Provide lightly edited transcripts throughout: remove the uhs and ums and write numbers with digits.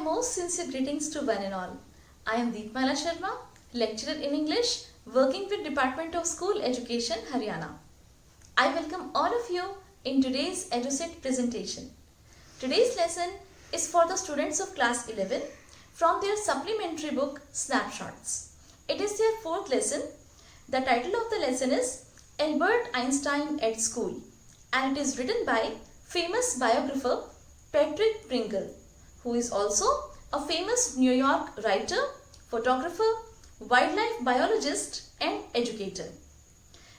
most sincere greetings to one and all. I am Deepmala Sharma, lecturer in English, working with Department of School Education, Haryana. I welcome all of you in today's EduSet presentation. Today's lesson is for the students of class 11 from their supplementary book Snapshots. It is their fourth lesson. The title of the lesson is Albert Einstein at School, and it is written by famous biographer Patrick Pringle, who is also a famous New York writer, photographer, wildlife biologist and educator.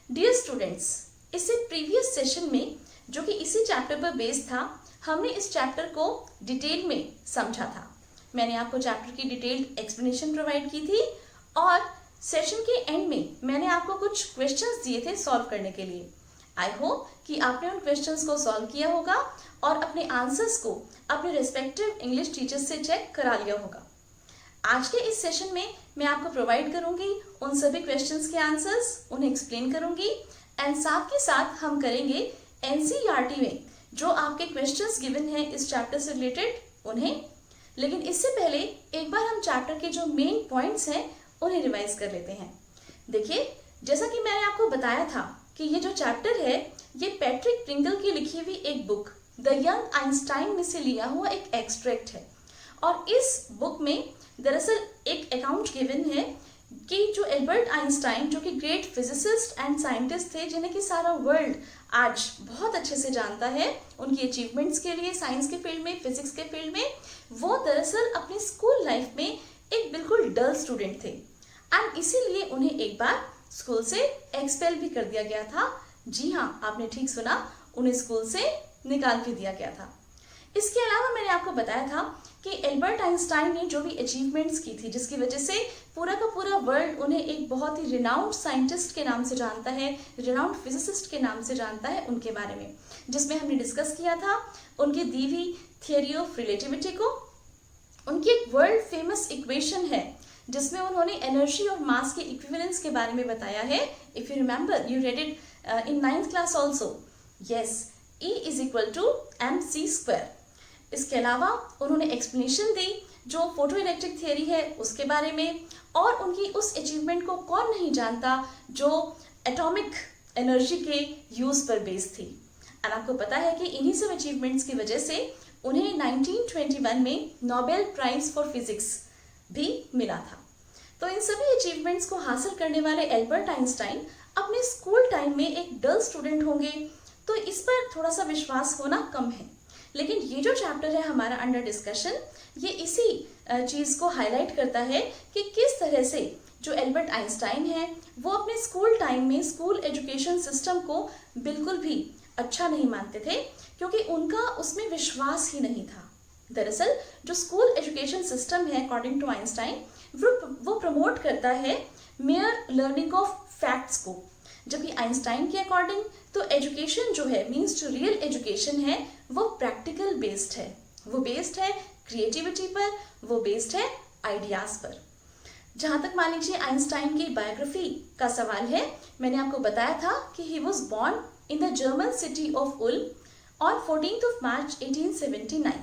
Dear students, इससे previous session में जो कि इसी chapter पर based था, हमने इस chapter को डिटेल में समझा था. मैंने आपको चैप्टर की डिटेल्ड एक्सप्लेनेशन प्रोवाइड की थी और सेशन के एंड में मैंने आपको कुछ क्वेश्चंस दिए थे सॉल्व करने के लिए. आई होप कि आपने उन क्वेश्चंस को सॉल्व किया होगा और अपने आंसर्स को अपने रिस्पेक्टिव इंग्लिश टीचर्स से चेक करा लिया होगा. आज के इस सेशन में मैं आपको प्रोवाइड करूंगी उन सभी क्वेश्चंस के आंसर्स, उन्हें एक्सप्लेन करूंगी एंड साथ के साथ हम करेंगे एनसीईआरटी में जो आपके क्वेश्चंस गिवन हैं इस चैप्टर से रिलेटेड उन्हें. लेकिन इससे पहले एक बार हम चैप्टर के जो मेन पॉइंट्स हैं उन्हें रिवाइज कर लेते हैं. देखिए, जैसा कि मैंने आपको बताया था कि ये जो चैप्टर है ये पैट्रिक प्रिंगल की लिखी हुई एक बुक द यंग आइंस्टाइन में से लिया हुआ एक एक्सट्रैक्ट है. और इस बुक में दरअसल एक अकाउंट गिवन है कि जो एल्बर्ट आइंस्टाइन जो कि ग्रेट फिजिसिस्ट एंड साइंटिस्ट थे जिन्हें कि सारा वर्ल्ड आज बहुत अच्छे से जानता है उनकी अचीवमेंट्स के लिए साइंस के फील्ड में, फिजिक्स के फील्ड में, वो दरअसल अपनी स्कूल लाइफ में एक बिल्कुल डल स्टूडेंट थे एंड इसीलिए उन्हें एक बार स्कूल से एक्सपेल भी कर दिया गया था. जी हाँ, आपने ठीक सुना, उन्हें स्कूल से निकाल के दिया गया था. इसके अलावा मैंने आपको बताया था कि एल्बर्ट आइंस्टाइन ने जो भी अचीवमेंट्स की थी जिसकी वजह से पूरा का पूरा वर्ल्ड उन्हें एक बहुत ही रिनाउंड साइंटिस्ट के नाम से जानता है, रिनाउंड फिजिसिस्ट के नाम से जानता है, उनके बारे में जिसमें हमने डिस्कस किया था उनकी दी हुई थियोरी ऑफ रिलेटिविटी को. उनकी एक वर्ल्ड फेमस इक्वेशन है जिसमें उन्होंने एनर्जी और मास के इक्विवेलेंस के बारे में बताया है. If you remember, you read it in 9th class also. Yes, E is equal to mc². इसके अलावा उन्होंने एक्सप्लेनेशन दी जो फोटो इलेक्ट्रिक थियरी है उसके बारे में और उनकी उस अचीवमेंट को कौन नहीं जानता जो एटॉमिक एनर्जी के यूज पर बेस्ड थी. और आपको पता है कि इन्हीं सब अचीवमेंट्स की वजह से उन्हें 1921 में नोबेल प्राइज फॉर फिजिक्स भी मिला था. तो इन सभी अचीवमेंट्स को हासिल करने वाले एल्बर्ट आइंस्टाइन अपने स्कूल टाइम में एक डल स्टूडेंट होंगे तो इस पर थोड़ा सा विश्वास होना कम है. लेकिन ये जो चैप्टर है हमारा अंडर डिस्कशन ये इसी चीज़ को हाईलाइट करता है कि किस तरह से जो एल्बर्ट आइंस्टाइन है वो अपने स्कूल टाइम में स्कूल एजुकेशन सिस्टम को बिल्कुल भी अच्छा नहीं मानते थे क्योंकि उनका उसमें विश्वास ही नहीं था. दरअसल जो स्कूल एजुकेशन सिस्टम है अकॉर्डिंग टू आइंस्टाइन वो प्रमोट करता है मेयर लर्निंग ऑफ फैक्ट्स को, जबकि आइंस्टाइन के अकॉर्डिंग तो एजुकेशन जो है मीन्स जो रियल एजुकेशन है वो प्रैक्टिकल बेस्ड है, वो बेस्ड है क्रिएटिविटी पर, वो बेस्ड है आइडियाज पर. जहाँ तक मान लीजिए आइंस्टाइन की बायोग्राफी का सवाल है, मैंने आपको बताया था कि he was born in the German city of Uloom on 14th मार्च 1879.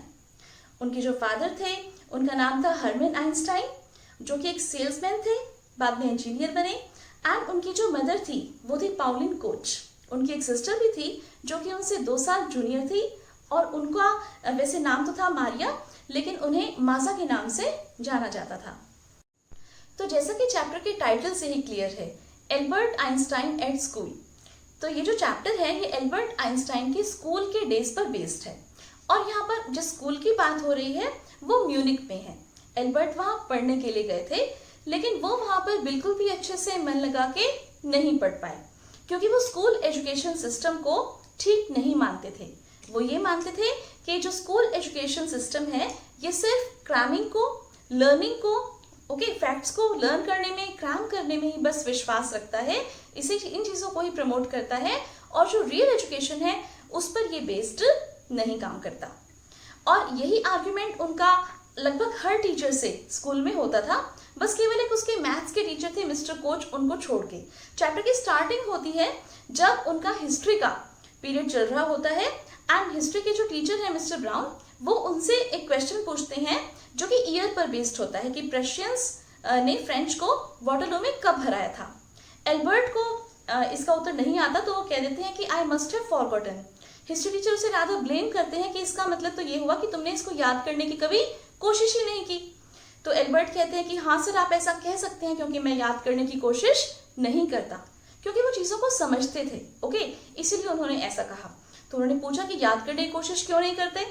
उनके जो फादर थे उनका नाम था हर्मन आइंस्टाइन जो कि एक सेल्समैन थे, बाद में इंजीनियर बने. एंड उनकी जो मदर थी वो थी पाउलिन कोच. उनकी एक सिस्टर भी थी जो कि उनसे 2 साल जूनियर थी और उनका वैसे नाम तो था मारिया लेकिन उन्हें माजा के नाम से जाना जाता था. तो जैसा कि चैप्टर के टाइटल से ही क्लियर है, एल्बर्ट आइंस्टाइन एट स्कूल, तो ये जो चैप्टर है ये एल्बर्ट आइंस्टाइन के स्कूल के डेज पर बेस्ड है. और यहाँ पर जिस स्कूल की बात हो रही है वो म्यूनिक में है. एल्बर्ट वहाँ पढ़ने के लिए गए थे लेकिन वो वहाँ पर बिल्कुल भी अच्छे से मन लगा के नहीं पढ़ पाए क्योंकि वो स्कूल एजुकेशन सिस्टम को ठीक नहीं मानते थे. वो ये मानते थे कि जो स्कूल एजुकेशन सिस्टम है ये सिर्फ क्रैमिंग को, लर्निंग को, फैक्ट्स को लर्न करने में, क्रैम करने में ही बस विश्वास रखता है, इसी इन चीज़ों को ही प्रमोट करता है और जो रियल एजुकेशन है उस पर ये बेस्ड नहीं काम करता. और यही आर्ग्यूमेंट उनका लगभग हर टीचर से स्कूल में होता था. बस केवल एक उसके मैथ्स के टीचर थे मिस्टर कोच, उनको छोड़ के. चैप्टर की स्टार्टिंग होती है जब उनका हिस्ट्री का पीरियड चल रहा होता है एंड हिस्ट्री के जो टीचर है मिस्टर ब्राउन वो उनसे एक क्वेश्चन पूछते हैं जो कि ईयर पर बेस्ड होता है कि प्रेशियंस ने फ्रेंच को वाटरलू में कब हराया था। एल्बर्ट को इसका उत्तर नहीं आता तो वो कह देते हैं कि I must have forgotten. History teacher उसे रादर ब्लेम करते हैं कि इसका मतलब तो ये हुआ कि तुमने इसको याद करने की कभी कोशिश ही नहीं की। तो एल्बर्ट कहते हैं कि हाँ सर, आप ऐसा कह सकते हैं क्योंकि मैं याद करने की कोशिश नहीं करता, क्योंकि वो चीज़ों को समझते थे। ओके, इसीलिए उन्होंने ऐसा कहा। तो उन्होंने पूछा कि याद करने की कोशिश क्यों नहीं करते,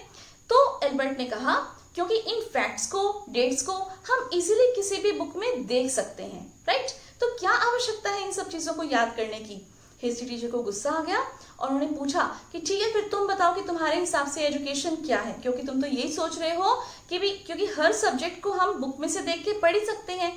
तो एल्बर्ट ने कहा क्योंकि इन फैक्ट्स को, डेट्स को हम इजीली किसी भी बुक में देख सकते हैं, राइट। तो क्या आवश्यकता है इन सब चीज़ों को याद करने की। हिस्ट्री टीचर को गुस्सा आ गया और उन्होंने पूछा कि ठीक है, फिर तुम बताओ कि तुम्हारे हिसाब से एजुकेशन क्या है, क्योंकि तुम तो यही सोच रहे हो कि भी क्योंकि हर सब्जेक्ट को हम बुक में से देख के पढ़ ही सकते हैं,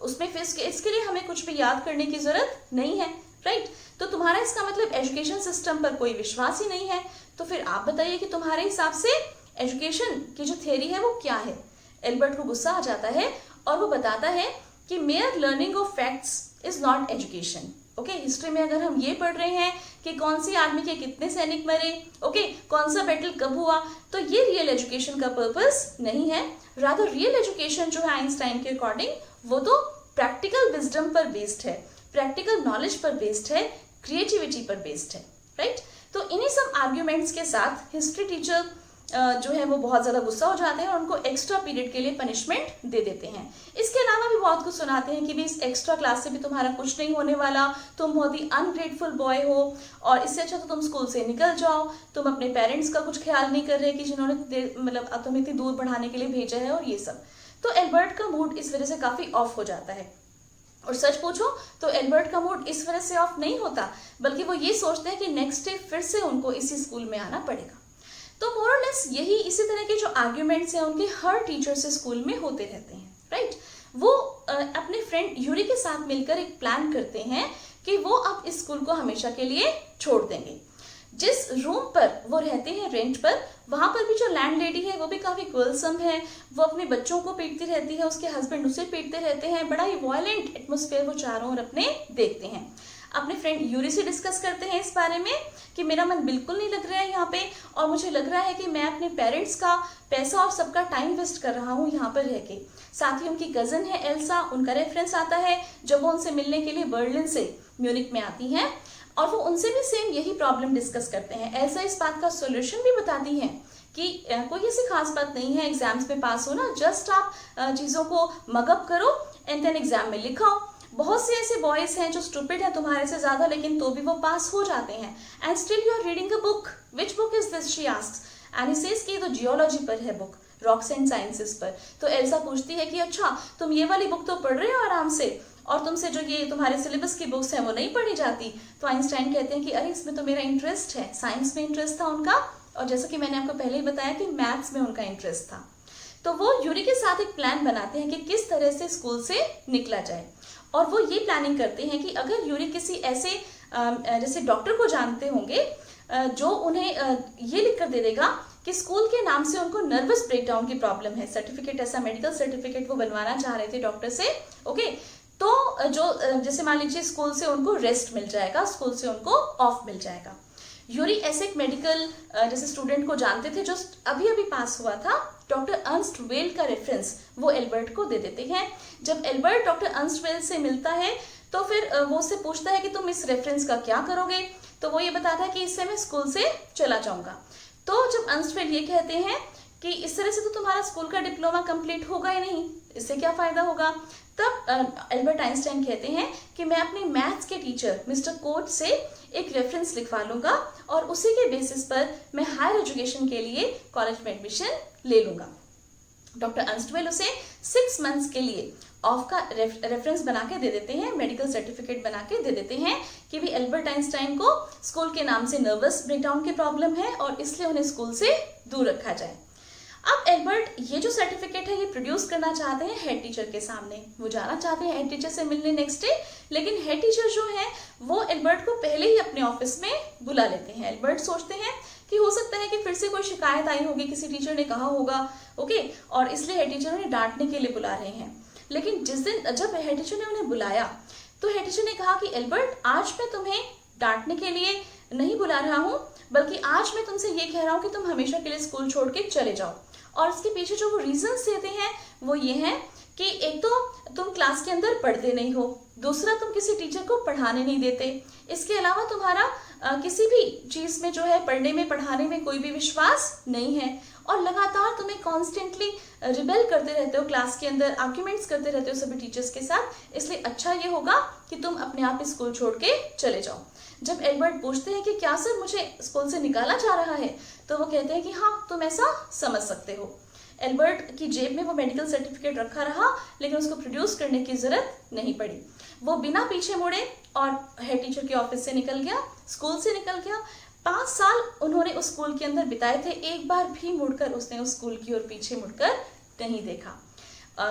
उसमें फिर इसके लिए हमें कुछ भी याद करने की जरूरत नहीं है, राइट। तो तुम्हारा इसका मतलब एजुकेशन सिस्टम पर कोई विश्वास ही नहीं है। तो फिर आप बताइए कि तुम्हारे हिसाब से एजुकेशन की जो थ्योरी है वो क्या है। एल्बर्ट को गुस्सा आ जाता है और वो बताता है कि mere learning of facts is not education. Okay, history में अगर हम ये पढ़ रहे हैं कि कौन सी आर्मी के कितने सैनिक मरे, ओके, कौन सा बैटल कब हुआ, तो ये रियल एजुकेशन का पर्पस नहीं है। रादर रियल एजुकेशन जो है आइंस्टाइन के अकॉर्डिंग वो तो प्रैक्टिकल विजडम पर बेस्ड है, प्रैक्टिकल नॉलेज पर बेस्ड है, क्रिएटिविटी पर बेस्ड है, राइट। तो इन्हीं सब आर्ग्यूमेंट्स के साथ हिस्ट्री टीचर जो है वो बहुत ज़्यादा गुस्सा हो जाते हैं और उनको एक्स्ट्रा पीरियड के लिए पनिशमेंट दे देते हैं। इसके अलावा भी बहुत कुछ सुनाते हैं कि भी इस एक्स्ट्रा क्लास से भी तुम्हारा कुछ नहीं होने वाला, तुम बहुत ही अनग्रेटफुल बॉय हो और इससे अच्छा तो तुम स्कूल से निकल जाओ, तुम अपने पेरेंट्स का कुछ ख्याल नहीं कर रहे कि जिन्होंने मतलब तुम्हें इतनी दूर बढ़ाने के लिए भेजा है और ये सब। तो एल्बर्ट का मूड इस वजह से काफ़ी ऑफ हो जाता है। और सच पूछो तो एल्बर्ट का मूड इस वजह से ऑफ नहीं होता, बल्कि वो ये सोचते हैं कि नेक्स्ट डे फिर से उनको इसी स्कूल में आना पड़ेगा। तो मोर और लेस यही इसी तरह के जो आर्ग्यूमेंट्स हैं उनके हर टीचर से स्कूल में होते रहते हैं, राइट। वो अपने फ्रेंड यूरी के साथ मिलकर एक प्लान करते हैं कि वो अब इस स्कूल को हमेशा के लिए छोड़ देंगे। जिस रूम पर वो रहते हैं रेंट पर, वहाँ पर भी जो लैंड लेडी है वो भी काफ़ी क्वेलसम है, वो अपने बच्चों को पीटती रहती है, उसके हस्बैंड उसे पीटते रहते हैं, बड़ा ही वायलेंट एटमोसफेयर वो चारों ओर अपने देखते हैं। अपने फ्रेंड यूरी से डिस्कस करते हैं इस बारे में कि मेरा मन बिल्कुल नहीं लग रहा है यहाँ पे और मुझे लग रहा है कि मैं अपने पेरेंट्स का पैसा और सबका टाइम वेस्ट कर रहा हूँ यहाँ पर रह के। साथ ही उनकी कज़न है एल्सा, उनका रेफरेंस आता है जब वो उनसे मिलने के लिए बर्लिन से म्यूनिक में आती हैं और वो उनसे भी सेम यही प्रॉब्लम डिस्कस करते हैं। एल्सा इस बात का सोल्यूशन भी बताती हैं कि कोई ऐसी खास बात नहीं है एग्जाम्स में पास होना, जस्ट आप चीज़ों को मगअप करो एंड देन एग्जाम में लिखाओ। बहुत से ऐसे बॉयज हैं जो स्टूपिड है तुम्हारे से ज्यादा, लेकिन तो भी वो पास हो जाते हैं। And still you are reading a book, which book is this, she asks. And he says कि तो जियोलॉजी पर है बुक, रॉक्स एंड साइंसेस पर। तो एल्सा पूछती है कि अच्छा तुम ये वाली बुक तो पढ़ रहे हो आराम से और तुमसे जो ये तुम्हारे सिलेबस की बुक्स हैं वो नहीं पढ़ी जाती। तो आइंस्टाइन कहते हैं कि अरे इसमें तो मेरा इंटरेस्ट है, साइंस में इंटरेस्ट था उनका और जैसा कि मैंने आपको पहले ही बताया कि मैथ्स में उनका इंटरेस्ट था। तो वो यूरी के साथ एक प्लान बनाते हैं कि किस तरह से स्कूल से निकला जाए और वो ये प्लानिंग करते हैं कि अगर यूरी किसी ऐसे जैसे डॉक्टर को जानते होंगे जो उन्हें ये लिख कर दे देगा कि स्कूल के नाम से उनको नर्वस ब्रेकडाउन की प्रॉब्लम है, सर्टिफिकेट, ऐसा मेडिकल सर्टिफिकेट वो बनवाना चाह रहे थे डॉक्टर से, ओके। तो जो जैसे मान लीजिए स्कूल से उनको रेस्ट मिल जाएगा, स्कूल से उनको ऑफ मिल जाएगा। यूरी ऐसे एक मेडिकल जैसे स्टूडेंट को जानते थे जो अभी अभी पास हुआ था, डॉक्टर अर्नस्ट वेल का रेफरेंस वो एल्बर्ट को दे देते हैं। जब एल्बर्ट डॉक्टर अर्नस्ट वेल से मिलता है तो फिर वो उससे पूछता है कि तुम इस रेफरेंस का क्या करोगे, तो वो ये बताता है कि इससे मैं स्कूल से चला जाऊंगा। तो जब अर्नस्ट वेल ये कहते हैं कि इस तरह से तो तुम्हारा स्कूल का डिप्लोमा कंप्लीट होगा ही नहीं, इससे क्या फायदा होगा, तब एल्बर्ट आइंस्टाइन कहते हैं कि मैं अपने मैथ्स के टीचर मिस्टर कोट से एक रेफरेंस लिखवा लूंगा और उसी के बेसिस पर मैं हायर एजुकेशन के लिए कॉलेज में एडमिशन ले लूंगा। डॉक्टर अर्नस्ट उसे 6 मंथ्स के लिए ऑफ का रेफरेंस बना के दे देते हैं, मेडिकल सर्टिफिकेट बना के दे देते हैं कि भी एल्बर्ट आइंस्टाइन को स्कूल के नाम से नर्वस ब्रेकडाउन की प्रॉब्लम है और इसलिए उन्हें स्कूल से दूर रखा जाए। अब एल्बर्ट ये जो सर्टिफिकेट है ये प्रोड्यूस करना चाहते हैं हेड टीचर के सामने, वो जाना चाहते हैं हेड टीचर से मिलने नेक्स्ट डे, लेकिन हेड टीचर जो है वो एल्बर्ट को पहले ही अपने ऑफिस में बुला लेते हैं। एल्बर्ट सोचते हैं कि हो सकता है कि फिर से कोई शिकायत आई होगी, किसी टीचर ने कहा होगा, ओके, और इसलिए हेड टीचर उन्हें डांटने के लिए बुला रहे हैं। लेकिन जिस दिन जब हेड टीचर ने उन्हें बुलाया तो हेड टीचर ने कहा कि एल्बर्ट आज मैं तुम्हें डांटने के लिए नहीं बुला रहा हूँ, बल्कि आज मैं तुमसे ये कह रहा हूँ कि तुम हमेशा के लिए स्कूल छोड़ के चले जाओ। और इसके पीछे जो वो रीजंस देते हैं वो ये हैं कि एक तो तुम क्लास के अंदर पढ़ते नहीं हो, दूसरा तुम किसी टीचर को पढ़ाने नहीं देते, इसके अलावा तुम्हारा किसी भी चीज़ में जो है पढ़ने में पढ़ाने में कोई भी विश्वास नहीं है, और लगातार तुम्हें कॉन्स्टेंटली रिबेल करते रहते हो, क्लास के अंदर आर्ग्यूमेंट्स करते रहते हो सभी टीचर्स के साथ। इसलिए अच्छा ये होगा कि तुम अपने आप ही स्कूल छोड़ के चले जाओ। जब एल्बर्ट पूछते हैं कि क्या सर मुझे स्कूल से निकाला जा रहा है, तो वो कहते हैं कि हाँ तुम ऐसा समझ सकते हो। एल्बर्ट की जेब में वो मेडिकल सर्टिफिकेट रखा रहा, लेकिन उसको प्रोड्यूस करने की जरूरत नहीं पड़ी। वो बिना पीछे मुड़े और हेड टीचर के ऑफिस से निकल गया, स्कूल से निकल गया। 5 साल उन्होंने उस स्कूल के अंदर बिताए थे, एक बार भी मुड़कर उसने उस स्कूल की ओर पीछे मुड़कर नहीं देखा।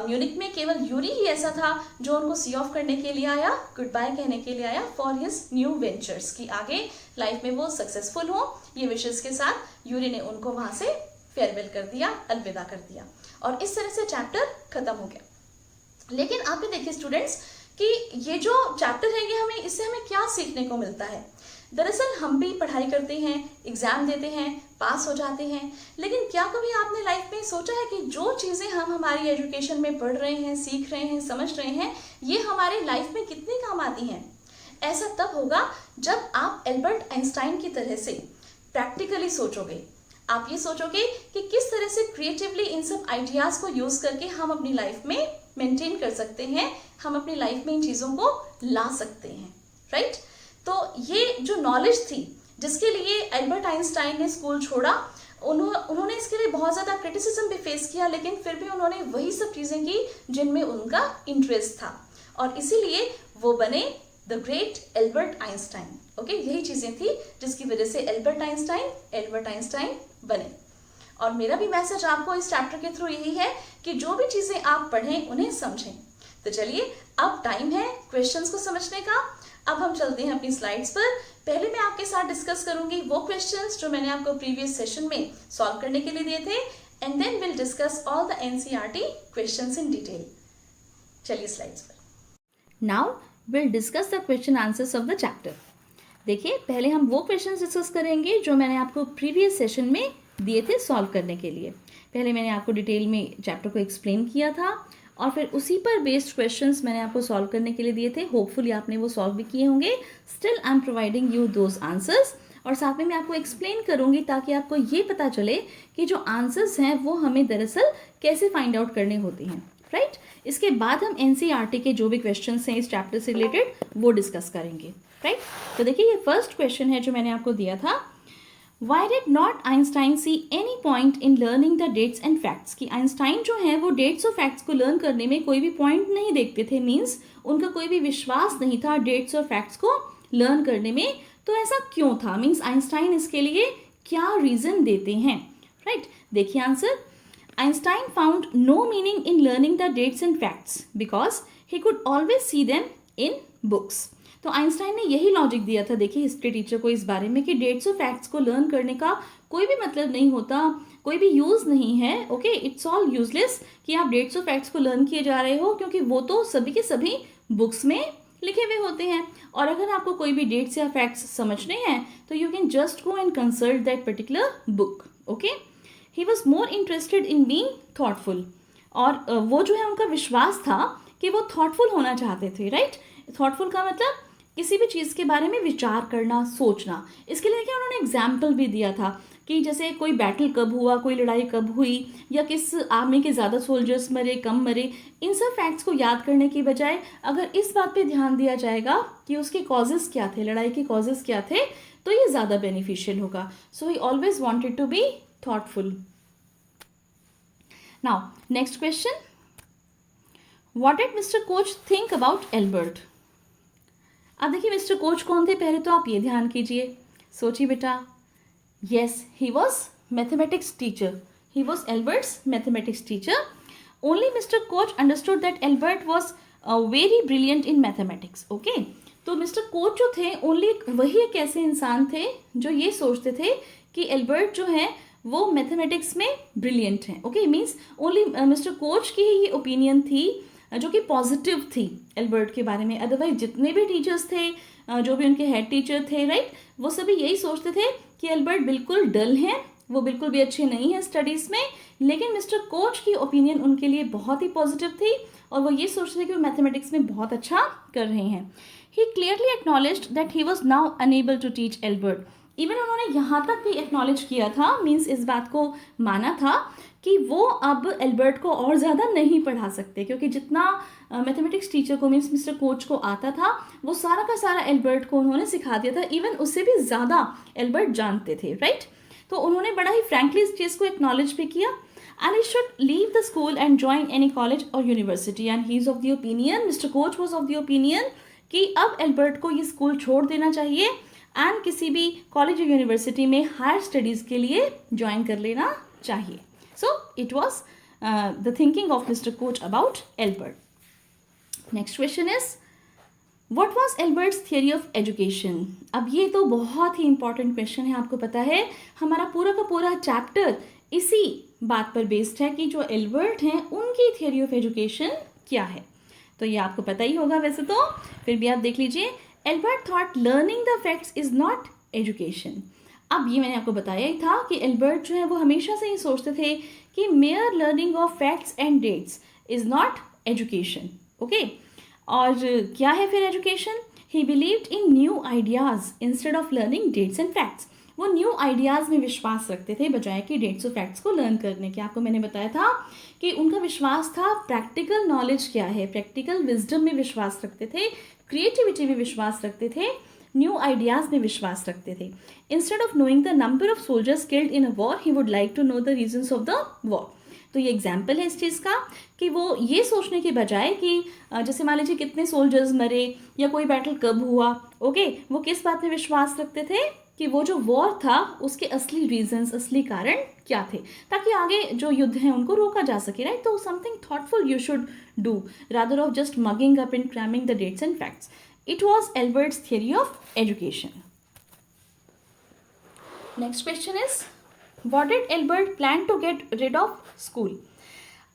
म्यूनिक में केवल यूरी ही ऐसा था जो उनको सी ऑफ करने के लिए आया, गुड बाय कहने के लिए आया फॉर हिज न्यू वेंचर्स, कि आगे लाइफ में वो सक्सेसफुल हो। ये विशेष के साथ यूरी ने उनको वहां से फेयरवेल कर दिया, अलविदा कर दिया, और इस तरह से चैप्टर खत्म हो गया। लेकिन आप ये देखिए स्टूडेंट्स कि ये जो चैप्टर है ये इससे हमें क्या सीखने को मिलता है। दरअसल हम भी पढ़ाई करते हैं, एग्जाम देते हैं, पास हो जाते हैं, लेकिन क्या कभी आपने लाइफ में सोचा है कि जो चीज़ें हम हमारी एजुकेशन में पढ़ रहे हैं, सीख रहे हैं, समझ रहे हैं, ये हमारे लाइफ में कितनी काम आती हैं? ऐसा तब होगा जब आप एल्बर्ट आइंस्टाइन की तरह से प्रैक्टिकली सोचोगे। आप ये सोचोगे कि किस तरह से क्रिएटिवली इन सब आइडियाज़ को यूज़ करके हम अपनी लाइफ में मेंटेन कर सकते हैं, हम अपनी लाइफ में इन चीज़ों को ला सकते हैं, राइट? तो ये जो नॉलेज थी जिसके लिए एल्बर्ट आइंस्टाइन ने स्कूल छोड़ा, उन्होंने इसके लिए बहुत ज़्यादा क्रिटिसिज्म भी फेस किया, लेकिन फिर भी उन्होंने वही सब चीज़ें की जिनमें उनका इंटरेस्ट था, और इसीलिए वो बने the great Albert Einstein. Okay, यही चीज़ें थी जिसकी वजह से एल्बर्ट आइंस्टाइन बने। और मेरा भी मैसेज आपको इस चैप्टर के थ्रू यही है कि जो भी चीज़ें आप पढ़ें उन्हें समझें। तो चलिए अब टाइम है क्वेश्चंस को समझने का। अब हम चलते हैं अपनी स्लाइड्स पर। पहले मैं आपके साथ डिस्कस करूंगी वो क्वेश्चंस जो मैंने आपको प्रीवियस सेशन में सॉल्व करने के लिए दिए थे, and then will discuss all the NCERT questions in detail. चलिए स्लाइड्स पर। Now will discuss the question answers of the chapter. देखिए, पहले हम वो क्वेश्चंस डिस्कस करेंगे जो मैंने आपको प्रीवियस सेशन में दिए थे सॉल्व करने के लिए। पहले मैंने आपको डिटेल में चैप्टर को एक्सप्लेन किया था, और फिर उसी पर बेस्ड क्वेश्चंस मैंने आपको सॉल्व करने के लिए दिए थे। होपफुली आपने वो सॉल्व भी किए होंगे। Still I am providing you those answers, और साथ में मैं आपको एक्सप्लेन करूंगी ताकि आपको ये पता चले कि जो आंसर्स हैं वो हमें दरअसल कैसे फाइंड आउट करने होते हैं, राइट? इसके बाद हम एनसीईआरटी के जो भी क्वेश्चंस हैं इस चैप्टर से रिलेटेड वो डिस्कस करेंगे, राइट? तो देखिए, ये फर्स्ट क्वेश्चन है जो मैंने आपको दिया था। Why did not Einstein see any point in learning the dates and facts? कि आइंस्टाइन जो है वो डेट्स और फैक्ट्स को लर्न करने में कोई भी पॉइंट नहीं देखते थे, मीन्स उनका कोई भी विश्वास नहीं था डेट्स और फैक्ट्स को लर्न करने में। तो ऐसा क्यों था, मीन्स आइंस्टाइन इसके लिए क्या रीज़न देते हैं, राइट? देखिए answer, Einstein found no meaning in learning the dates and facts because he could always see them in books. तो आइंस्टाइन ने यही लॉजिक दिया था, देखिए, हिस्ट्री टीचर को इस बारे में कि डेट्स और फैक्ट्स को लर्न करने का कोई भी मतलब नहीं होता, कोई भी यूज़ नहीं है। ओके, इट्स ऑल यूजलेस कि आप डेट्स और फैक्ट्स को लर्न किए जा रहे हो, क्योंकि वो तो सभी के सभी बुक्स में लिखे हुए होते हैं। और अगर आपको कोई भी डेट्स या फैक्ट्स समझने हैं तो you can just go and consult that particular book. Okay, he was more interested in being thoughtful, और वो जो है उनका विश्वास था कि वो थॉटफुल होना चाहते थे, राइट? थॉटफुल का मतलब किसी भी चीज़ के बारे में विचार करना, सोचना। इसके लिए क्या उन्होंने एग्जाम्पल भी दिया था कि जैसे कोई बैटल कब हुआ, कोई लड़ाई कब हुई, या किस आर्मी के ज़्यादा सोल्जर्स मरे, कम मरे। इन सब फैक्ट्स को याद करने की बजाय अगर इस बात पे ध्यान दिया जाएगा कि उसके कॉजेज़ क्या थे, लड़ाई के कॉजेज़ क्या थे, तो ये ज़्यादा बेनिफिशियल होगा। So he always wanted to be thoughtful. Now next question, what did mister Koch think about Albert? अब देखिए, मिस्टर कोच कौन थे, पहले तो आप ये ध्यान कीजिए, सोचिए बेटा। Yes, he was mathematics teacher, he was Albert's mathematics teacher. Only mister coach understood that Albert was very brilliant in mathematics. Okay, तो मिस्टर कोच जो थे ओनली वही एक ऐसे इंसान थे जो ये सोचते थे कि एल्बर्ट जो है वो मैथमेटिक्स में ब्रिलियंट हैं। Okay, means only mister coach की ही ये ओपिनियन थी जो कि पॉजिटिव थी एल्बर्ट के बारे में। अदरवाइज जितने भी टीचर्स थे जो भी उनके हेड टीचर थे, राइट, वो सभी यही सोचते थे कि एल्बर्ट बिल्कुल डल हैं, वो बिल्कुल भी अच्छे नहीं हैं स्टडीज़ में। लेकिन मिस्टर कोच की ओपिनियन उनके लिए बहुत ही पॉजिटिव थी और वो ये सोचते थे कि वो मैथमेटिक्स में बहुत अच्छा कर रहे हैं। He clearly acknowledged that he was now unable to teach Albert. Even उन्होंने यहाँ तक भी एक्नॉलेज किया था, मीन्स इस बात को माना था कि वो अब एल्बर्ट को और ज़्यादा नहीं पढ़ा सकते, क्योंकि जितना मैथमेटिक्स टीचर को मीन्स मिस्टर कोच को आता था वो सारा का सारा एल्बर्ट को उन्होंने सिखा दिया था, इवन उससे भी ज़्यादा एल्बर्ट जानते थे, राइट। तो उन्होंने बड़ा ही फ्रैंकली इस चीज़ को एक्नॉलेज भी किया। And he should leave the school and join any college और university. And he is of the opinion, mister Koch was of the opinion कि अब एल्बर्ट को ये स्कूल छोड़ देना चाहिए एंड किसी भी कॉलेज या यूनिवर्सिटी में हायर स्टडीज़ के लिए ज्वाइन कर लेना चाहिए। So it was the thinking of mister coach about Albert. Next question is what was Albert's theory of education. अब ये तो बहुत ही इंपॉर्टेंट क्वेश्चन है, आपको पता है हमारा पूरा का पूरा चैप्टर इसी बात पर बेस्ड है कि जो एल्बर्ट हैं उनकी थियरी ऑफ एजुकेशन क्या है। तो ये आपको पता ही होगा वैसे तो, फिर भी आप देख लीजिए। Albert thought learning the facts is not education. अब ये मैंने आपको बताया ही था कि एल्बर्ट जो है वो हमेशा से ही सोचते थे कि mere learning of facts and dates is not education. Okay, और क्या है फिर education? He believed in new ideas instead of learning dates and facts. वो न्यू आइडियाज़ में विश्वास रखते थे बजाय कि डेट्स और फैक्ट्स को लर्न करने के। आपको मैंने बताया था कि उनका विश्वास था प्रैक्टिकल नॉलेज क्या है, प्रैक्टिकल विजडम में विश्वास रखते थे, क्रिएटिविटी में विश्वास रखते थे, न्यू आइडियाज़ में विश्वास रखते थे। Instead of knowing the number of soldiers killed in a war he would like to know the reasons of the war. तो ये एग्जाम्पल है इस चीज़ का कि वो ये सोचने के बजाय कि जैसे मान लीजिए कितने सोल्जर्स मरे या कोई बैटल कब हुआ, ओके, वो किस बात में विश्वास रखते थे कि वो जो वॉर था उसके असली रीजंस, असली कारण क्या थे, ताकि आगे जो युद्ध हैं उनको रोका जा सके, राइट। तो something thoughtful you should do rather of just mugging up and cramming the dates and facts. It was Albert's theory of education. Next question is what did Albert plan to get rid of school.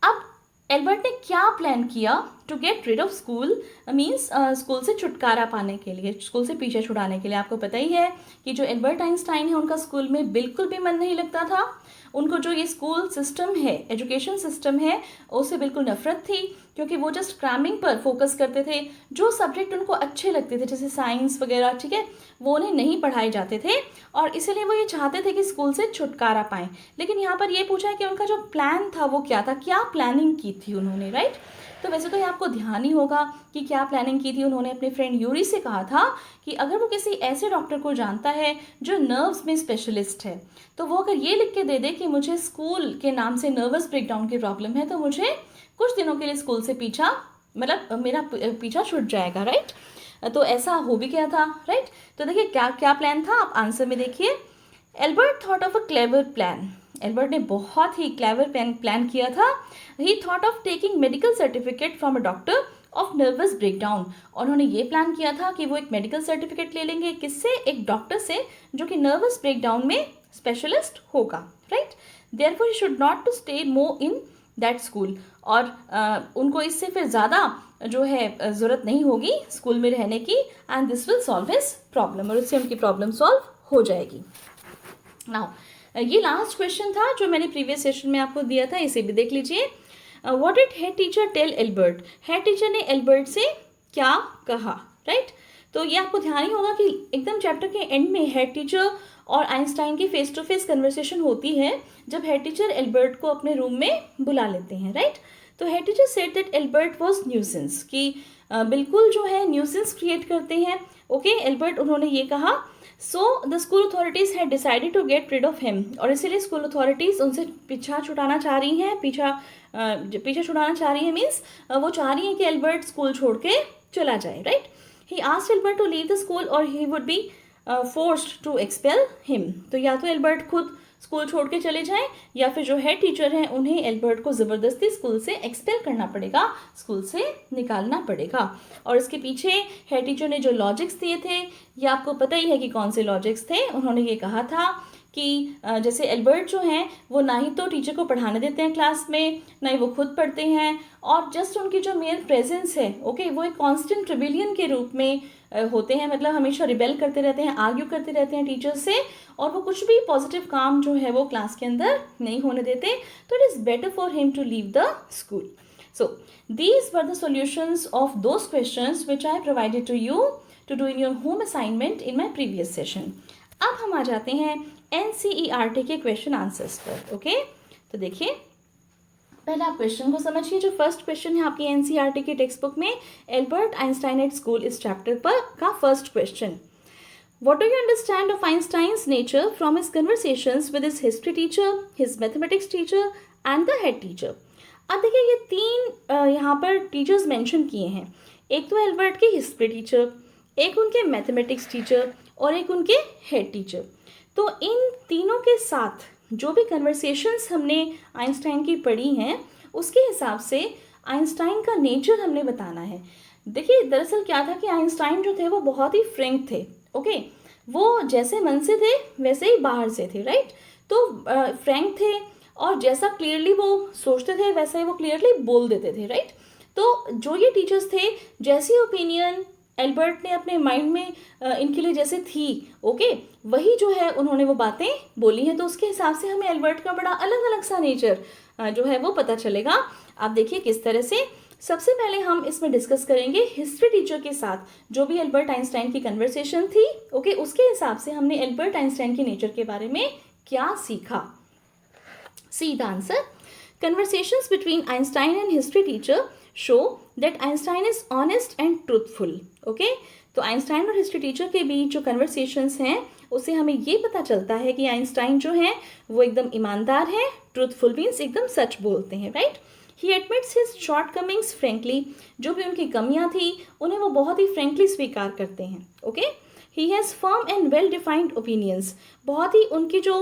अब Albert ने क्या plan किया to get rid of school, means school से छुटकारा पाने के लिए, school से पीछे छुड़ाने के लिए। आपको पता ही है कि जो एल्बर्ट आइंस्टाइन है उनका स्कूल में बिल्कुल भी मन नहीं लगता था। उनको जो ये स्कूल सिस्टम है, एजुकेशन सिस्टम है, उससे बिल्कुल नफरत थी, क्योंकि वो जस्ट क्रैमिंग पर फोकस करते थे। जो सब्जेक्ट उनको अच्छे लगते थे जैसे साइंस वगैरह, ठीक है, वो उन्हें नहीं पढ़ाए जाते थे और इसीलिए वो ये चाहते थे कि स्कूल से छुटकारा पाएं। लेकिन यहाँ पर ये पूछा है कि उनका जो प्लान था वो क्या था, क्या प्लानिंग की थी उन्होंने, राइट। तो वैसे तो ये आपको ध्यान ही होगा कि क्या प्लानिंग की थी। उन्होंने अपने फ्रेंड यूरी से कहा था कि अगर वो किसी ऐसे डॉक्टर को जानता है जो नर्व्स में स्पेशलिस्ट है, तो वो अगर ये लिख के दे दे कि मुझे स्कूल के नाम से नर्वस ब्रेकडाउन की प्रॉब्लम है, तो मुझे कुछ दिनों के लिए स्कूल से पीछा, मतलब मेरा पीछा छूट जाएगा, राइट। तो ऐसा हो भी गया था, राइट। तो देखिए क्या क्या प्लान था, आप आंसर में देखिए। Albert thought of a clever plan. Albert ने बहुत ही क्लेवर प्लान किया था। ही thought of taking medical certificate from a doctor of nervous breakdown. उन्होंने ये प्लान किया था कि वो एक मेडिकल सर्टिफिकेट ले लेंगे, किससे, एक डॉक्टर से जो कि नर्वस ब्रेकडाउन में स्पेशलिस्ट होगा, right. Therefore he should not to stay more in that school. और उनको इससे फिर ज़्यादा जो है ज़रूरत नहीं होगी स्कूल में रहने की, and this will solve his problem, और इससे उनकी प्रॉब्लम सॉल्व हो जाएगी। नाउ ये लास्ट क्वेश्चन था जो मैंने प्रीवियस सेशन में आपको दिया था, इसे भी देख लीजिए। What did head teacher tell Albert. Head teacher ने एल्बर्ट से क्या कहा, राइट। तो ये आपको ध्यान ही होगा कि एकदम चैप्टर के एंड में हेड टीचर और आइंस्टाइन की फेस टू फेस कन्वर्सेशन होती है जब हेड टीचर एल्बर्ट को अपने रूम में बुला लेते हैं, राइट। तो head teacher said that Albert was nuisance, कि बिल्कुल जो है न्यूसेंस क्रिएट करते हैं, ओके, एल्बर्ट। उन्होंने ये कहा so the school authorities had decided to get rid of him, और इसीलिए स्कूल अथॉरिटीज़ उनसे पीछा छुड़ाना चाह रही हैं, पीछा छुड़ाना चाह रही है, मीन्स वो चाह रही हैं कि एल्बर्ट स्कूल छोड़ के चला जाए, right. He asked Albert to leave the school और he would be forced to expel him. तो या तो एल्बर्ट खुद स्कूल छोड़ के चले जाएं या फिर जो हेड टीचर हैं उन्हें एल्बर्ट को ज़बरदस्ती स्कूल से एक्सपेल करना पड़ेगा, स्कूल से निकालना पड़ेगा। और इसके पीछे हेड टीचर ने जो लॉजिक्स दिए थे, ये आपको पता ही है कि कौन से लॉजिक्स थे। उन्होंने ये कहा था कि जैसे एल्बर्ट जो हैं वो ना ही तो टीचर को पढ़ाने देते हैं क्लास में, ना ही वो खुद पढ़ते हैं, और जस्ट उनकी जो मेयर प्रेजेंस है ओके वो एक कांस्टेंट रिबेलियन के रूप में होते हैं, मतलब हमेशा रिबेल करते रहते हैं, आर्ग्यू करते रहते हैं टीचर से, और वो कुछ भी पॉजिटिव काम जो है वो क्लास के अंदर नहीं होने देते. तो it is better for him to leave the school. So these were the solutions of those questions which I provided to you to do in your home assignment in my previous session. अब हम आ जाते हैं NCERT के question answers पर. Okay तो देखिए पहले आप क्वेश्चन को समझिए. जो फर्स्ट क्वेश्चन है आपकी NCERT की टेक्स्ट बुक में एल्बर्ट आइंस्टाइन एट स्कूल इस चैप्टर पर का first question. What do you understand of Einstein's nature from his conversations with his history teacher, his mathematics teacher and the head teacher? अब देखिए ये तीन यहाँ पर टीचर्स मेंशन किए हैं. एक तो एल्बर्ट के हिस्ट्री टीचर, एक उनके मैथमेटिक्स टीचर और एक उनके हेड टीचर. तो इन तीनों के साथ जो भी कन्वर्सेशंस हमने आइंस्टाइन की पढ़ी हैं उसके हिसाब से आइंस्टाइन का नेचर हमने बताना है. देखिए दरअसल क्या था कि आइंस्टाइन जो थे वो बहुत ही फ्रैंक थे. ओके वो जैसे मन से थे वैसे ही बाहर से थे, राइट. तो फ्रैंक थे और जैसा क्लियरली वो सोचते थे वैसा ही वो क्लियरली बोल देते थे, राइट. तो जो ये टीचर्स थे जैसी ओपिनियन एल्बर्ट ने अपने माइंड में इनके लिए जैसे थी ओके वही जो है उन्होंने वो बातें बोली हैं. तो उसके हिसाब से हमें एल्बर्ट का बड़ा अलग अलग सा नेचर जो है वो पता चलेगा. आप देखिए किस तरह से. सबसे पहले हम इसमें डिस्कस करेंगे हिस्ट्री टीचर के साथ जो भी एल्बर्ट आइंस्टाइन की कन्वर्सेशन थी ओके उसके हिसाब से हमने एल्बर्ट आइंस्टाइन के नेचर के बारे में क्या सीखा. See the answer. Conversations between Einstein and history teacher show that Einstein is honest and truthful. Okay? तो आइंस्टाइन और हिस्ट्री टीचर के बीच जो कन्वर्सेशंस हैं उससे हमें ये पता चलता है कि आइंस्टाइन जो हैं वो एकदम ईमानदार हैं. ट्रूथफुल मीन्स एकदम सच बोलते हैं, राइट. ही एडमिट्स हिज शॉर्टकमिंग्स फ्रेंकली. जो भी उनकी कमियां थी उन्हें वो बहुत ही फ्रेंकली स्वीकार करते हैं. Okay he has firm and well defined opinions. बहुत ही उनकी जो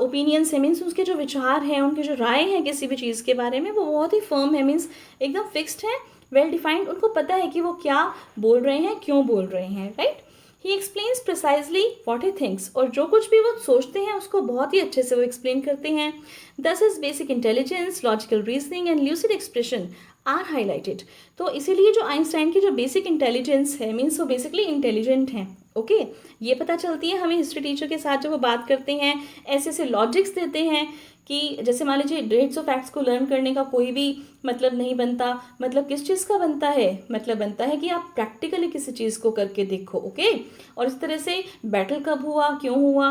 ओपिनियंस है मीन्स उसके जो विचार हैं उनकी जो राय है किसी भी चीज़ के बारे में वो बहुत ही फर्म है, मीन्स एकदम फिक्स्ड है, वेल डिफाइंड. उनको पता है कि वो क्या बोल रहे हैं, क्यों बोल रहे हैं, right. He explains precisely what he thinks. और जो कुछ भी वो सोचते हैं उसको बहुत ही अच्छे से वो एक्सप्लेन करते हैं. This is basic intelligence, logical reasoning and lucid expression are highlighted. तो इसीलिए जो आइंस्टाइन की जो बेसिक इंटेलिजेंस है मीन्स वो बेसिकली इंटेलिजेंट हैं. ओके ये पता चलती है हमें हिस्ट्री टीचर के साथ जब वो बात करते हैं, ऐसे ऐसे लॉजिक्स देते हैं कि जैसे मान लीजिए डेट्स ऑफ फैक्ट्स को लर्न करने का कोई भी मतलब नहीं बनता. मतलब किस चीज़ का बनता है, मतलब बनता है कि आप प्रैक्टिकली किसी चीज़ को करके देखो. ओके और इस तरह से बैटल कब हुआ, क्यों हुआ,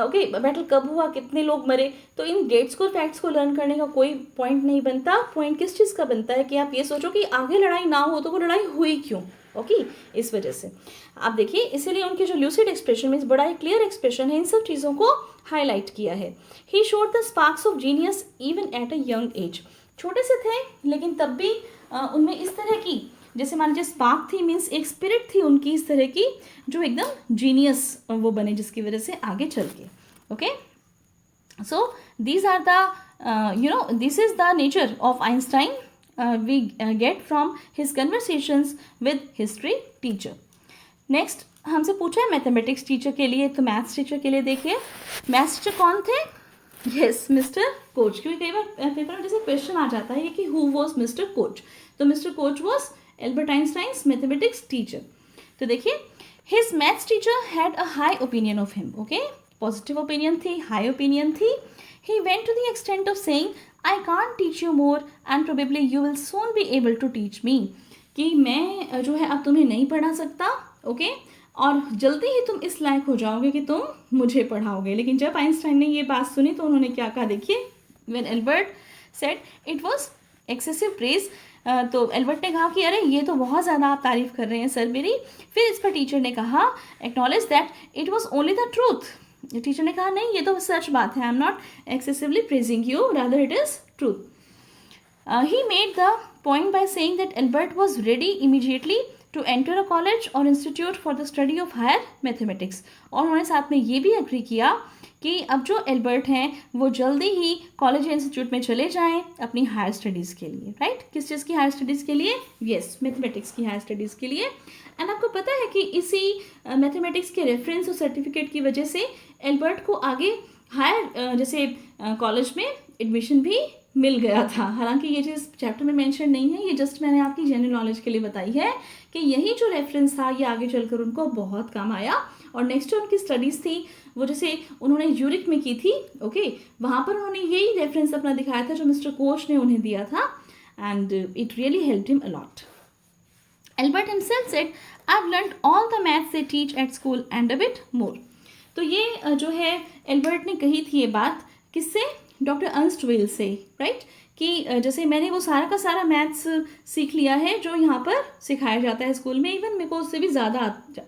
ओके बैटल कब हुआ, कितने लोग मरे. तो इन डेट्स को फैक्ट्स को लर्न करने का कोई पॉइंट नहीं बनता. पॉइंट किस चीज़ का बनता है कि आप ये सोचो कि आगे लड़ाई ना हो तो वो लड़ाई हुई क्यों. ओके इस वजह से आप देखिए इसीलिए उनके जो ल्यूसिड एक्सप्रेशन मीन्स बड़ा ही क्लियर एक्सप्रेशन है, इन सब चीज़ों को हाईलाइट किया है. He showed the sparks of genius even at a young age. छोटे से थे लेकिन तब भी उनमें इस तरह की जैसे मान लीजिए स्पार्क थी मीन्स एक स्पिरिट थी उनकी इस तरह की जो एकदम जीनियस वो बने जिसकी वजह से आगे चल के. Okay so these are the this is the nature of Einstein we get from his conversations with history teacher. Next हमसे पूछा है मैथमेटिक्स टीचर के लिए. तो मैथ्स टीचर के लिए देखिए मैथ्स टीचर कौन थे. Yes mister coach. क्योंकि कई बार पेपर में जैसे क्वेश्चन आ जाता है कि हु वॉज मिस्टर कोच. तो mister Koch was Albert Einstein's mathematics teacher. तो देखिए his maths teacher had a high opinion of him. Okay positive opinion थी, हाई ओपिनियन थी. He went to the extent of saying, I can't teach you more and probably you will soon be able to teach me. कि मैं जो है अब तुम्हें नहीं पढ़ा सकता ओके और जल्दी ही तुम इस लायक हो जाओगे कि तुम मुझे पढ़ाओगे. लेकिन जब आइंस्टाइन ने ये बात सुनी तो उन्होंने क्या कहा देखिए. When Albert said it was excessive praise, तो एल्बर्ट ने कहा कि अरे ये तो बहुत ज़्यादा आप तारीफ़ कर रहे हैं सर मेरी. फिर इस पर टीचर ने कहा acknowledge that it was only the truth. Teacher ने कहा नहीं ये तो सच बात है, I am not excessively praising you, rather it is truth. He made the point by saying that Albert was ready immediately to enter a college और institute for the study of higher mathematics. और उन्होंने साथ में ये भी agree किया कि अब जो एल्बर्ट हैं वो जल्दी ही कॉलेज या इंस्टीट्यूट में चले जाएं अपनी हायर स्टडीज़ के लिए. राइट किस चीज़ की हायर स्टडीज़ के लिए. यस मैथमेटिक्स की हायर स्टडीज़ के लिए. एंड आपको पता है कि इसी मैथमेटिक्स के रेफरेंस और सर्टिफिकेट की वजह से एल्बर्ट को आगे हायर जैसे कॉलेज में एडमिशन भी मिल गया था। हालांकि ये चीज़ चैप्टर में मेंशन नहीं है, ये जस्ट मैंने आपकी जनरल नॉलेज के लिए बताई है कि यही जो रेफरेंस था ये आगे चलकर उनको बहुत काम आया। और नेक्स्ट जो उनकी स्टडीज़ थी वो जैसे उन्होंने यूरिक में की थी, ओके, वहाँ पर उन्होंने यही रेफरेंस अपना दिखाया था जो मिस्टर कोच ने उन्हें दिया था, and it really helped him a lot. Albert himself said, I've learned all the maths they teach at school and a bit more. तो ये जो है एल्बर्ट ने कही थी ये बात किससे, डॉक्टर अर्नस्ट वेल से, राइट, कि जैसे मैंने वो सारा का सारा मैथ्स सीख लिया है जो यहाँ पर सिखाया जाता है स्कूल में, इवन मेरे को उससे भी ज़्यादा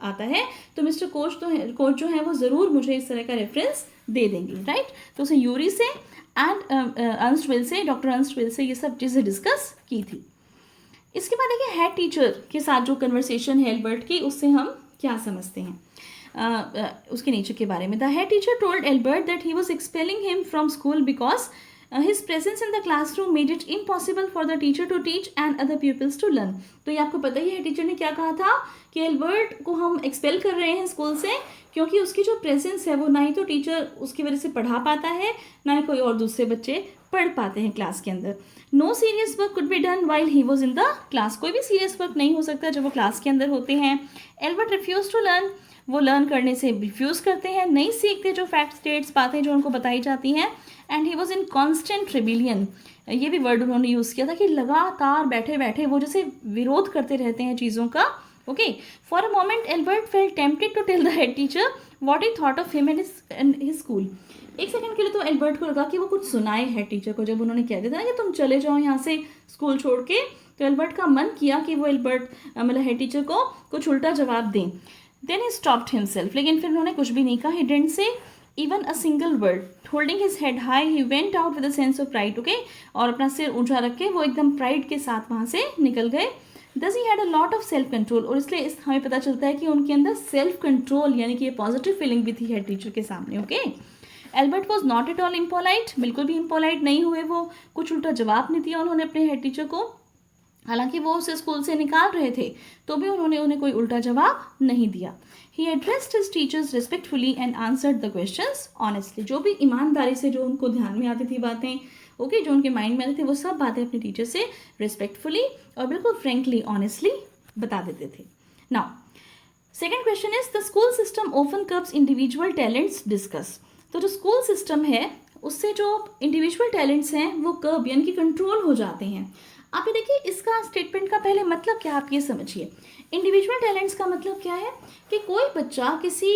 आता है, तो मिस्टर कोच जो है वो ज़रूर मुझे इस तरह का रेफरेंस दे देंगे, राइट। तो उसे यूरी से एंड अर्नस्ट वेल से, डॉक्टर अर्नस्ट वेल से ये सब चीज़ें डिस्कस की थी। इसके बाद देखिए हेड टीचर के साथ जो कन्वर्सेशन है एल्बर्ट की, उससे हम क्या समझते हैं उसके नेचर के बारे में। The head teacher told Albert that he was expelling him from school because his presence in the classroom made it impossible for the teacher to teach and other peoples to learn. तो ये आपको पता ही है teacher ने क्या कहा था कि एल्बर्ट को हम एक्सपेल कर रहे हैं स्कूल से क्योंकि उसकी जो प्रेजेंस है वो ना ही तो टीचर उसकी वजह से पढ़ा पाता है, ना ही कोई और दूसरे बच्चे पढ़ पाते हैं क्लास के अंदर। No serious work could be done while he was in the class. कोई भी सीरियस वर्क नहीं हो सकता जब वो क्लास के अंदर होते हैं। एल्बर्ट रिफ्यूज टू लर्न, वो लर्न करने से रिफ्यूज करते हैं, नहीं सीखते जो फैक्ट्स डेट्स बातें जो उनको बताई जाती हैं। And he was in constant rebellion, ये भी वर्ड उन्होंने यूज़ किया था कि लगातार बैठे बैठे वो जैसे विरोध करते रहते हैं चीज़ों का, okay. For a moment Albert felt tempted to tell the head teacher what he thought of him and his school. एक सेकंड के लिए तो एल्बर्ट को लगा कि वो कुछ सुनाए हेड टीचर को, जब उन्होंने कह दिया था कि तुम चले जाओ यहाँ से स्कूल छोड़ के, तो एल्बर्ट का मन किया कि वो एल्बर्ट मतलब हेड टीचर को कुछ उल्टा जवाब दें। देन ही स्टॉप्ड हिमसेल्फ, लेकिन फिर उन्होंने कुछ भी नहीं कहा। He didn't say even a single word. Holding his head high he went out with a sense of pride, okay, और अपना सिर ऊंचा रख के वो एकदम प्राइड के साथ वहाँ से निकल गए। दस he had a lot of self control, और इसलिए हमें पता चलता है कि उनके अंदर सेल्फ कंट्रोल यानी कि ये पॉजिटिव फीलिंग भी थी हेड टीचर के सामने, okay. Albert was not at all impolite, बिल्कुल भी इम्पोलाइट नहीं हुए वो, कुछ उल्टा जवाब नहीं दिया उन्होंने अपने हेड टीचर को। हालांकि वो उसे स्कूल से निकाल रहे थे तो भी उन्होंने उन्हें कोई उल्टा जवाब नहीं दिया। He addressed his teachers respectfully and answered the questions honestly. जो भी ईमानदारी से जो उनको ध्यान में आती थी बातें, ओके, जो उनके माइंड में आती थी, वो सब बातें अपने टीचर से रिस्पेक्टफुली और बिल्कुल फ्रेंकली ऑनेस्टली बता देते थे। Now second question is the school system often curbs individual talents discuss. तो जो स्कूल सिस्टम है उससे जो इंडिविजुअल टैलेंट्स हैं वो कर्ब यानी कि कंट्रोल हो जाते हैं। आप ये देखिए इसका स्टेटमेंट का पहले मतलब क्या आप ये समझिए। इंडिविजुअल टैलेंट्स का मतलब क्या है कि कोई बच्चा किसी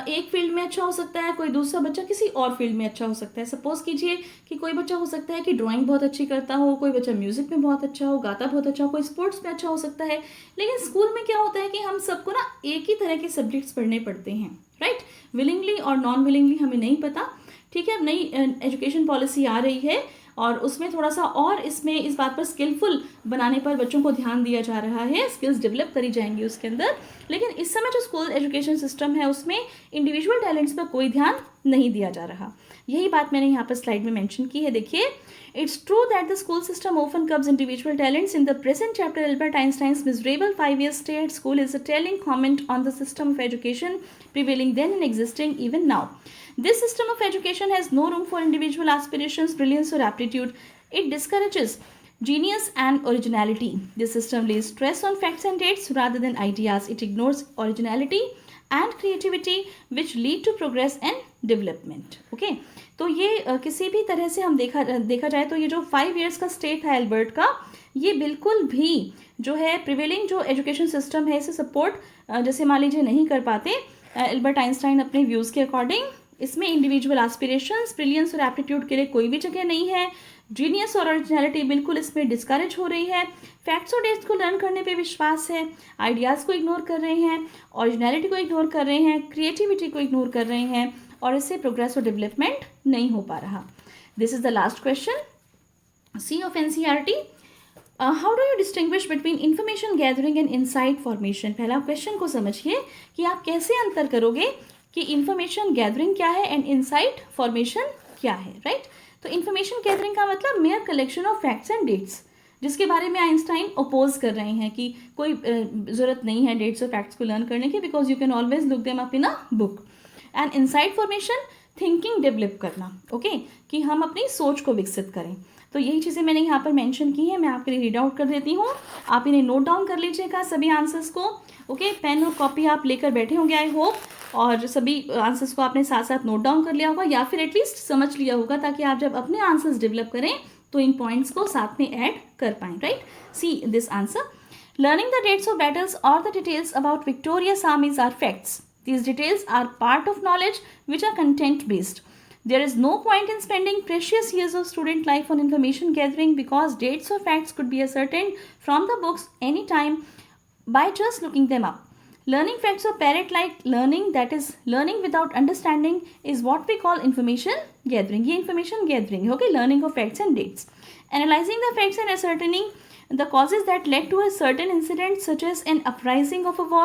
एक फील्ड में अच्छा हो सकता है, कोई दूसरा बच्चा किसी और फील्ड में अच्छा हो सकता है। सपोज कीजिए कि कोई बच्चा हो सकता है कि ड्राइंग बहुत अच्छी करता हो, कोई बच्चा म्यूजिक में बहुत अच्छा हो, गाता बहुत अच्छा हो, कोई स्पोर्ट्स में अच्छा हो सकता है। लेकिन स्कूल में क्या होता है कि हम सबको ना एक ही तरह के सब्जेक्ट्स पढ़ने पड़ते हैं, राइट, विलिंगली और नॉन विलिंगली, हमें नहीं पता, ठीक है। अब नई एजुकेशन पॉलिसी आ रही है और उसमें थोड़ा सा और इसमें इस बात पर स्किलफुल बनाने पर बच्चों को ध्यान दिया जा रहा है, स्किल्स डेवलप करी जाएंगी उसके अंदर। लेकिन इस समय जो स्कूल एजुकेशन सिस्टम है उसमें इंडिविजुअल टैलेंट्स पर कोई ध्यान नहीं दिया जा रहा। यही बात मैंने यहाँ पर स्लाइड में मेंशन की है, देखिए। It's true that the school system often curbs individual talents. In the present chapter, Albert Einstein's miserable 5-year stay at school is a telling comment on the system of education prevailing then and existing even now. This system of education has no room for individual aspirations, brilliance, or aptitude. It discourages genius and originality. This system lays stress on facts and dates rather than ideas. It ignores originality and creativity which lead to progress and development. Okay? तो ये किसी भी तरह से हम देखा जाए तो ये जो 5 years का स्टे था एल्बर्ट का, ये बिल्कुल भी जो है प्रिवेलिंग जो एजुकेशन सिस्टम है इसे सपोर्ट जैसे मान लीजिए नहीं कर पाते एल्बर्ट आइंस्टाइन अपने व्यूज़ के अकॉर्डिंग। इसमें इंडिविजुअल एस्पिरेशंस, ब्रिलियंस और एप्टीट्यूड के लिए कोई भी जगह नहीं है। जीनियस और ओरिजिनलिटी बिल्कुल इसमें डिस्करेज हो रही है। फैक्ट्स और डेट्स को लर्न करने पे विश्वास है, आइडियाज़ को इग्नोर कर रहे हैं, ओरिजिनलिटी को इग्नोर कर रहे हैं, क्रिएटिविटी को इग्नोर कर रहे हैं, और इससे प्रोग्रेस और डेवलपमेंट नहीं हो पा रहा। This is the last question C of NCERT. How do you distinguish between information gathering and insight formation. पहला क्वेश्चन को समझिए कि आप कैसे अंतर करोगे कि इंफॉर्मेशन गैदरिंग क्या है एंड इनसाइट फॉर्मेशन क्या है, राइट। तो इंफॉर्मेशन गैदरिंग का मतलब mere collection of facts and dates, जिसके बारे में आइंस्टाइन अपोज कर रहे हैं कि कोई ज़रूरत नहीं है डेट्स और फैक्ट्स को लर्न करने की, because you can always look them up in a book. And insight formation thinking develop करना, ओके, कि हम अपनी सोच को विकसित करें। तो यही चीज़ें मैंने यहाँ पर मेंशन की है, मैं आपके लिए रीड आउट कर देती हूँ, आप इन्हें नोट डाउन कर लीजिएगा सभी आंसर्स को, ओके। पेन और कॉपी आप लेकर बैठे होंगे आई होप, और सभी आंसर्स को आपने साथ साथ नोट डाउन कर लिया होगा या फिर एटलीस्ट समझ लिया होगा, ताकि आप जब अपने आंसर्स डेवलप करें तो इन पॉइंट्स को साथ में ऐड कर पाएँ, right. See this answer, learning the dates of battles or the details about victorious armies are facts. These details are part of knowledge which are content based. There is no point in spending precious years of student life on information gathering, because dates or facts could be ascertained from the books anytime by just looking them up. Learning facts or parrot-like learning, that is learning without understanding, is what we call information gathering. ये information gathering है, okay, learning of facts and dates. Analyzing the facts and ascertaining the causes that led to a certain incident, such as an uprising of a war,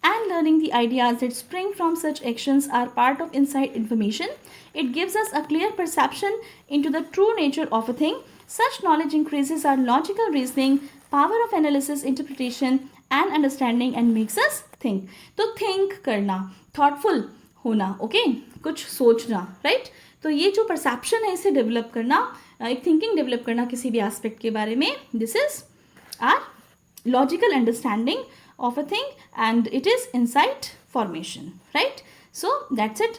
and learning the ideas that spring from such actions are part of inside information. It gives us a clear perception into the true nature of a thing. Such knowledge increases our logical reasoning, power of analysis, interpretation, and understanding, and makes us think. तो think करना, thoughtful होना, okay, कुछ सोचना, right? तो ये जो perception है इसे डेवलप करना, एक थिंकिंग डेवलप करना किसी भी एस्पेक्ट के बारे में, this is our logical understanding of a thing, and it is insight formation, right? So that's it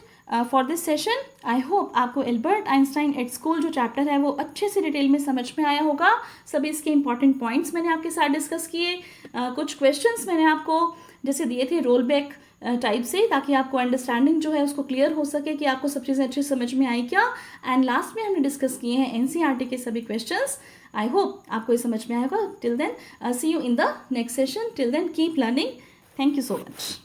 for this session. I hope आपको एल्बर्ट आइंस्टाइन एट स्कूल जो चैप्टर है वो अच्छे से डिटेल में समझ में आया होगा। सभी इसके इंपॉर्टेंट पॉइंट्स मैंने आपके साथ डिस्कस किए, कुछ क्वेश्चंस मैंने आपको जैसे दिए थे रोल बैक टाइप से, ताकि आपको अंडरस्टैंडिंग जो है उसको क्लियर हो सके कि आपको सब चीज़ें अच्छे समझ में आई क्या। एंड लास्ट में हमने डिस्कस किए हैं एनसीईआरटी के सभी क्वेश्चंस। आई होप आपको ये समझ में आएगा। Till then see you in the next session. Till then keep learning. Thank you so much.